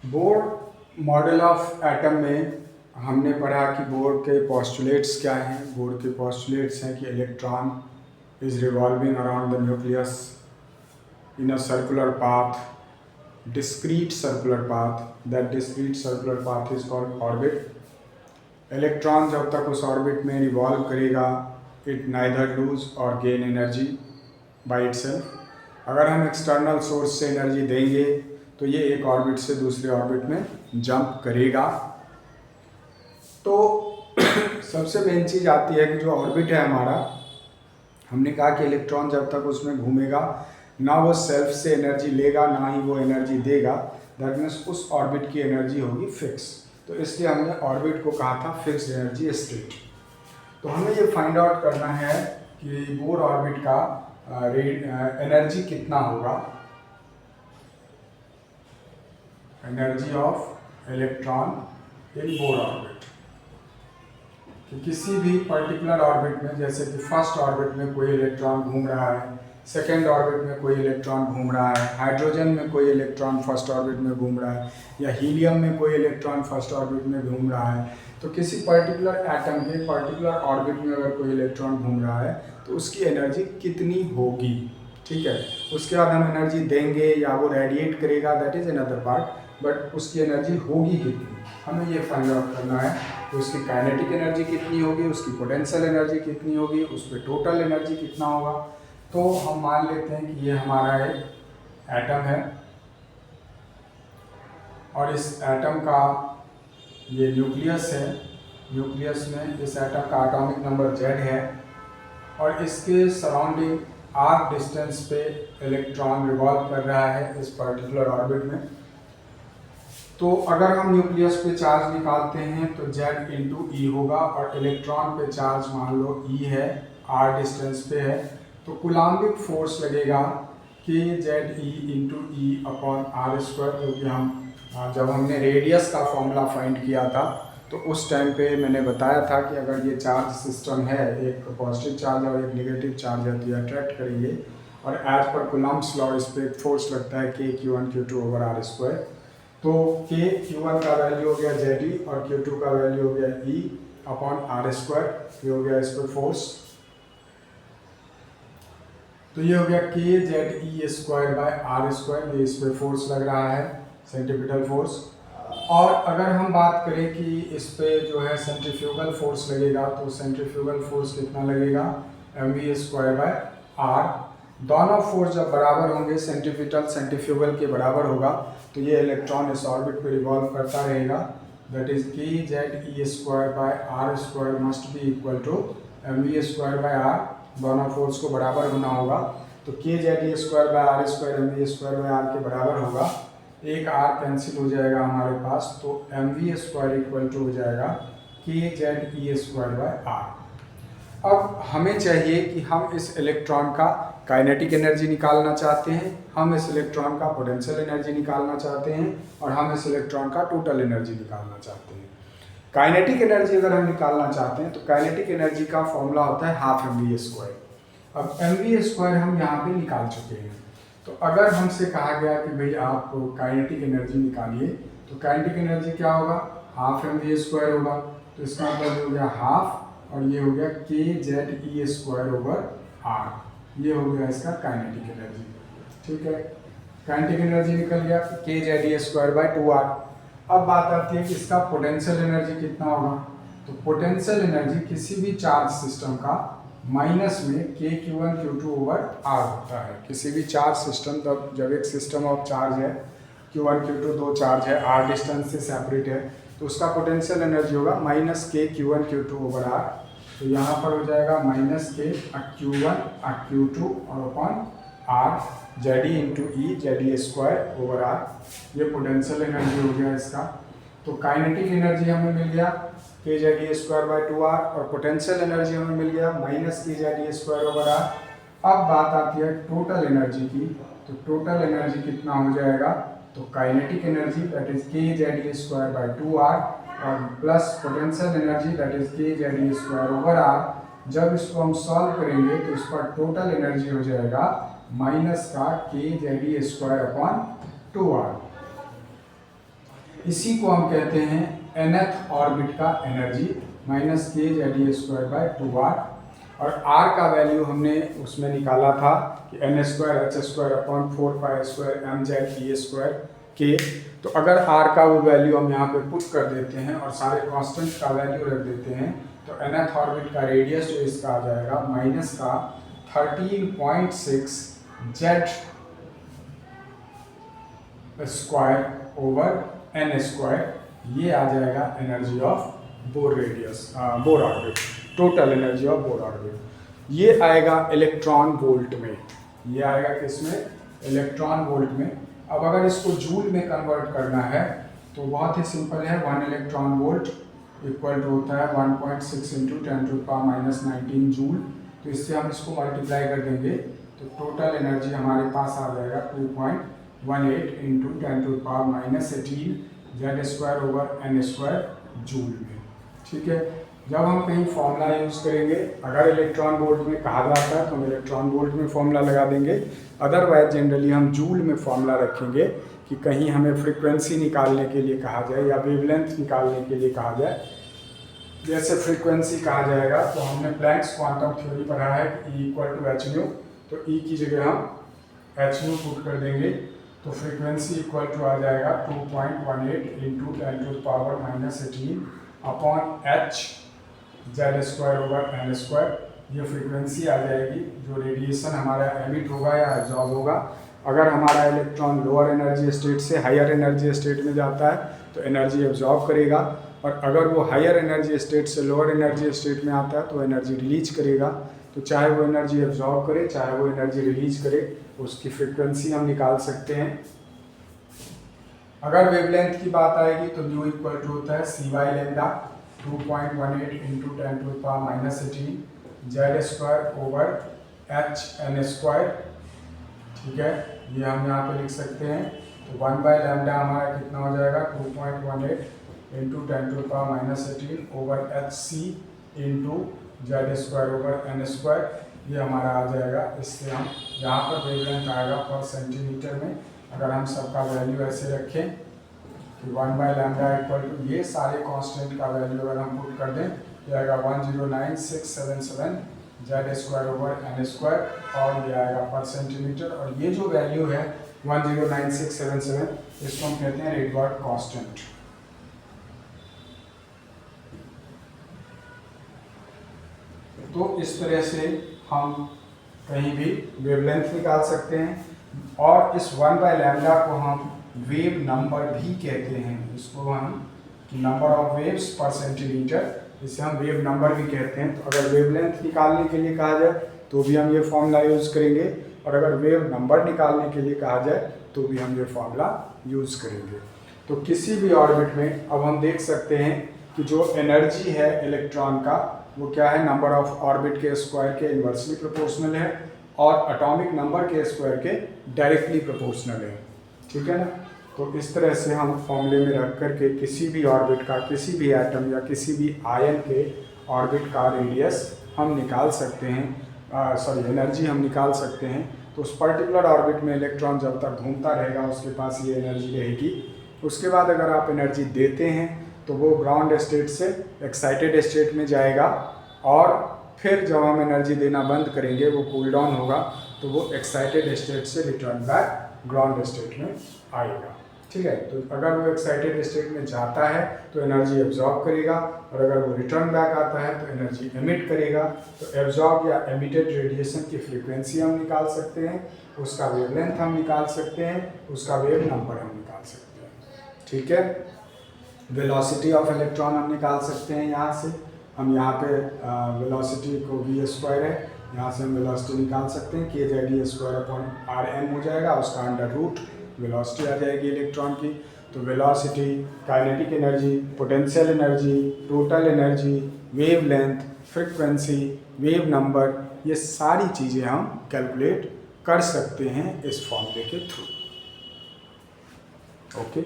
Bohr model of atom में हमने पढ़ा कि बोर के पोस्टुलेट्स क्या हैं। बोर के पोस्टुलेट्स हैं कि electron is revolving around the nucleus in a circular path, discrete circular path. That discrete circular path is called orbit. Electron जब तक उस ऑर्बिट में रिवॉल्व करेगा, इट नाइदर लूज और गेन एनर्जी बाई इटसेल्फ। अगर हम एक्सटर्नल सोर्स से energy देंगे तो ये एक ऑर्बिट से दूसरे ऑर्बिट में जंप करेगा। तो सबसे मेन चीज़ आती है कि जो ऑर्बिट है हमारा, हमने कहा कि इलेक्ट्रॉन जब तक उसमें घूमेगा ना वो सेल्फ से एनर्जी लेगा ना ही वो एनर्जी देगा। दैट मीन्स उस ऑर्बिट की एनर्जी होगी फिक्स। तो इसलिए हमने ऑर्बिट को कहा था फिक्स्ड एनर्जी स्टेट। तो हमें ये फाइंड आउट करना है कि बोर ऑर्बिट का एनर्जी कितना होगा, energy of electron in Bohr orbit. कि किसी भी पर्टिकुलर ऑर्बिट में, जैसे कि फर्स्ट ऑर्बिट में कोई इलेक्ट्रॉन घूम रहा है, सेकेंड ऑर्बिट में कोई इलेक्ट्रॉन घूम रहा है, हाइड्रोजन में कोई इलेक्ट्रॉन फर्स्ट ऑर्बिट में घूम रहा है, या हीलियम में कोई इलेक्ट्रॉन फर्स्ट ऑर्बिट में घूम रहा है। तो किसी पर्टिकुलर एटम के पर्टिकुलर ऑर्बिट में अगर कोई इलेक्ट्रॉन घूम रहा है तो उसकी एनर्जी कितनी होगी, ठीक है। उसके बाद हम एनर्जी देंगे या वो रेडिएट करेगा, that is another part, but उसकी एनर्जी होगी कितनी, हमें ये फाइंड आउट करना है। तो उसकी काइनेटिक एनर्जी कितनी होगी, उसकी पोटेंशियल एनर्जी कितनी होगी, उस पर टोटल एनर्जी कितना होगा। तो हम मान लेते हैं कि ये हमारा एक एटम है और इस एटम का ये न्यूक्लियस है। न्यूक्लियस में इस एटम का एटॉमिक नंबर Z है और इसके सराउंडिंग r डिस्टेंस पे इलेक्ट्रॉन रिवॉल्व कर रहा है इस पर्टिकुलर ऑर्बिट में। तो अगर हम न्यूक्लियस पे चार्ज निकालते हैं तो Z इंटू ई होगा और इलेक्ट्रॉन पे चार्ज मान लो E है, r डिस्टेंस पे है, तो कूलम्बिक फोर्स लगेगा kZe into E upon R square. क्योंकि हम जब हमने रेडियस का फॉर्मूला फाइंड किया था तो उस टाइम पे मैंने बताया था कि अगर ये चार्ज सिस्टम है, एक पॉजिटिव चार्ज और एक नेगेटिव चार्ज है, तो ये अट्रैक्ट करेंगे और एज पर कूलम्ब्स लॉ इस पर फोर्स लगता है k q1 q2 over R square. तो k q1 का वैल्यू हो गया Ze और q2 का वैल्यू हो गया E अपॉन आर स्क्वायर। ये हो गया इस पर फोर्स। तो ये हो गया kZe square by R square, ये इस पर फोर्स लग रहा है, सेंट्रीपिटल फोर्स। और अगर हम बात करें कि इस पे जो है सेंट्रीफ्यूगल फोर्स लगेगा, तो सेंट्रीफ्यूगल फोर्स कितना लगेगा, mv स्क्वायर बाय आर। दोनों फोर्स जब बराबर होंगे, सेंट्रीपिटल सेंट्रीफ्यूगल के बराबर होगा, तो ये इलेक्ट्रॉन इस ऑर्बिट पे रिवॉल्व करता रहेगा। That is kZe square by R square must be equal to mv square by R. दोनों फोर्स को बराबर होना होगा, तो kZe square by R square mv square by R के बराबर होगा। एक आर कैंसिल हो जाएगा हमारे पास, तो mv स्क्वायर इक्वल टू हो जाएगा kZe स्क्वायर बाय आर। अब हमें चाहिए कि हम इस इलेक्ट्रॉन का काइनेटिक एनर्जी निकालना चाहते हैं, हम इस इलेक्ट्रॉन का पोटेंशियल एनर्जी निकालना चाहते हैं और हम इस इलेक्ट्रॉन का टोटल एनर्जी निकालना चाहते हैं। काइनेटिक एनर्जी अगर हम निकालना चाहते हैं तो काइनेटिक एनर्जी का फॉर्मूला होता है हाफ mv स्क्वायर। अब mv स्क्वायर हम यहाँ पे निकाल चुके हैं। तो अगर हमसे कहा गया कि भाई आप काइनेटिक एनर्जी निकालिए, तो काइनेटिक एनर्जी क्या होगा, हाफ mv स्क्वायर होगा। तो इसका मतलब हो गया हाफ और ये हो गया kZe स्क्वायर ओवर आर। ये हो गया इसका काइनेटिक एनर्जी, ठीक है। काइनेटिक एनर्जी निकल गया kZe स्क्वायर बाय 2r। अब बात आती है कि इसका पोटेंशियल एनर्जी कितना होगा। तो पोटेंशियल एनर्जी किसी भी चार्ज सिस्टम का माइनस में k q1 q2 over r होता है। किसी भी चार्ज सिस्टम, तब जब एक सिस्टम ऑफ चार्ज है, q1 q2 दो चार्ज है, r डिस्टेंस से सेपरेट है, तो उसका पोटेंशियल एनर्जी होगा minus k q1 q2 over r। तो यहाँ पर हो जाएगा माइनस k q1 q2 और अपॉन r Ze इंटू ई Ze स्क्वायर ओवर r। ये पोटेंशियल एनर्जी हो गया इसका। तो काइनेटिक एनर्जी हमें मिल गया kZe स्क्वायर बाय 2r और पोटेंशियल एनर्जी हमें मिल गया minus kZe square over r। अब बात आती है टोटल एनर्जी की। तो टोटल एनर्जी कितना हो जाएगा, तो kinetic energy that is kZe square bye 2r और plus potential energy that is kZe square over r। जब इसको हम सॉल्व करेंगे तो इस पर टोटल एनर्जी हो जाएगा माइनस का kZe स्क्वायर अपॉन 2r। इसी को हम कहते हैं nth ऑर्बिट का एनर्जी माइनस के Z E square by 2r। और r का वैल्यू हमने उसमें निकाला था कि n square H square upon 4 pi square M Z E square के। तो अगर r का वो वैल्यू हम यहाँ पे पुट कर देते हैं और सारे कांस्टेंट का वैल्यू रख देते हैं तो nth ऑर्बिट का रेडियस जो इसका आ जाएगा माइनस का 13.6 Z square over N square. ये आ जाएगा energy of Bohr radius Bohr orbit, total energy of Bohr orbit. ये आएगा इलेक्ट्रॉन वोल्ट में, ये आएगा किसमें, इलेक्ट्रॉन वोल्ट में। अब अगर इसको जूल में कन्वर्ट करना है तो बहुत ही सिंपल है, 1 इलेक्ट्रॉन वोल्ट इक्वल टू होता है 1.6 इंटू 10⁻⁻19 जूल। तो इससे हम इसको मल्टीप्लाई कर देंगे तो टोटल एनर्जी हमारे पास आ जाएगा 2.18 into 10⁻18 Z square over N square joule में। ठीक है, जब हम कहीं फॉर्मूला यूज़ करेंगे, अगर इलेक्ट्रॉन वोल्ट में कहा जाता है तो हम इलेक्ट्रॉन वोल्ट में फॉर्मूला लगा देंगे, अदरवाइज जनरली हम जूल में फॉर्मूला रखेंगे कि कहीं हमें फ्रीक्वेंसी निकालने के लिए कहा जाए या वेवलेंथ निकालने के लिए कहा जाए। जैसे फ्रीक्वेंसी कहा जाएगा तो हमने प्लैंक्स क्वांटम थ्योरी पढ़ा है कि E equal to H nu, तो E की जगह हम एच न्यू पुट कर देंगे तो फ्रीक्वेंसी इक्वल टू आ जाएगा 2.18 into 10⁻⁻18 upon H Z square over N square. ये फ्रीक्वेंसी आ जाएगी जो रेडिएशन हमारा एमिट होगा या एब्जॉर्ब होगा। अगर हमारा इलेक्ट्रॉन लोअर एनर्जी स्टेट से हायर एनर्जी स्टेट में जाता है तो एनर्जी एब्जॉर्ब करेगा, और अगर वो हायर एनर्जी स्टेट से लोअर एनर्जी स्टेट में आता है तो एनर्जी रिलीज करेगा। तो चाहे वो एनर्जी एब्जॉर्ब करे चाहे वो एनर्जी रिलीज करे, उसकी फ्रीक्वेंसी हम निकाल सकते हैं। अगर वेवलेंथ की बात आएगी तो न्यू इक्वल टू होता है C by lambda 2.18 into 10⁻⁻18 Z square over H N square. ठीक है, ये हम यहाँ पे लिख सकते हैं। तो 1 बाई लेमडा हमारा कितना हो जाएगा 2.18 into 10⁻⁻18 over H C into Z square over N square. ये हमारा आ जाएगा। इससे हम यहाँ पर वेवलेंथ आएगा पर सेंटीमीटर में। अगर हम सबका वैल्यू ऐसे रखें कि 1 बाई लैम्डा इक्वल टू ये सारे कांस्टेंट का वैल्यू अगर हम पुट कर दें तो आएगा 109677 Z square over N square, और ये आएगा पर सेंटीमीटर। और ये जो वैल्यू है 109677 इसको हम कहते हैं रेडवर्ड कांस्टेंट। तो इस तरह से हम कहीं भी वेवलेंथ निकाल सकते हैं। और इस 1 बाई लैम्डा को हम वेव नंबर भी कहते हैं। इसको हम नंबर ऑफ वेव्स पर सेंटीमीटर, इसे हम वेव नंबर भी कहते हैं। तो अगर वेवलेंथ निकालने के लिए कहा जाए तो भी हम ये फॉर्मूला यूज़ करेंगे, और अगर वेव नंबर निकालने के लिए कहा जाए तो भी हम ये फॉर्मूला यूज़ करेंगे। तो किसी भी ऑर्बिट में अब हम देख सकते हैं कि जो एनर्जी है इलेक्ट्रॉन का वो क्या है, नंबर ऑफ ऑर्बिट के स्क्वायर के इन्वर्सली प्रोपोर्शनल है और एटॉमिक नंबर के स्क्वायर के डायरेक्टली प्रोपोर्शनल है। ठीक है ना। तो इस तरह से हम फॉर्मूले में रख करके किसी भी ऑर्बिट का, किसी भी एटम या किसी भी आयन के ऑर्बिट का रेडियस हम निकाल सकते हैं, एनर्जी हम निकाल सकते हैं। तो उस पर्टिकुलर ऑर्बिट में इलेक्ट्रॉन जब तक घूमता रहेगा उसके पास ये एनर्जी रहेगी। उसके बाद अगर आप एनर्जी देते हैं तो वो ग्राउंड स्टेट से एक्साइटेड स्टेट में जाएगा, और फिर जब हम एनर्जी देना बंद करेंगे वो कूल डाउन होगा तो वो एक्साइटेड स्टेट से रिटर्न बैक ग्राउंड स्टेट में आएगा। ठीक है। तो अगर वो एक्साइटेड स्टेट में जाता है तो एनर्जी एब्जॉर्ब करेगा, और अगर वो रिटर्न बैक आता है तो एनर्जी एमिट करेगा। तो एब्जॉर्ब या एमिटेड रेडिएशन की फ्रीक्वेंसी हम निकाल सकते हैं, उसका वेवलेंथ हम निकाल सकते हैं, उसका वेव नंबर हम निकाल सकते हैं। ठीक है। वेलोसिटी ऑफ इलेक्ट्रॉन हम निकाल सकते हैं यहाँ से। हम यहाँ पे वेलोसिटी को v स्क्वायर है, यहाँ से हम वेलोसिटी निकाल सकते हैं के Z E square upon R M हो जाएगा, उसका अंडर रूट वेलोसिटी आ जाएगी इलेक्ट्रॉन की। तो velocity, kinetic energy, potential energy, total energy, wave length, frequency, wave number, ये सारी चीज़ें हम कैलकुलेट कर सकते हैं इस फॉर्मूले के थ्रू। ओके।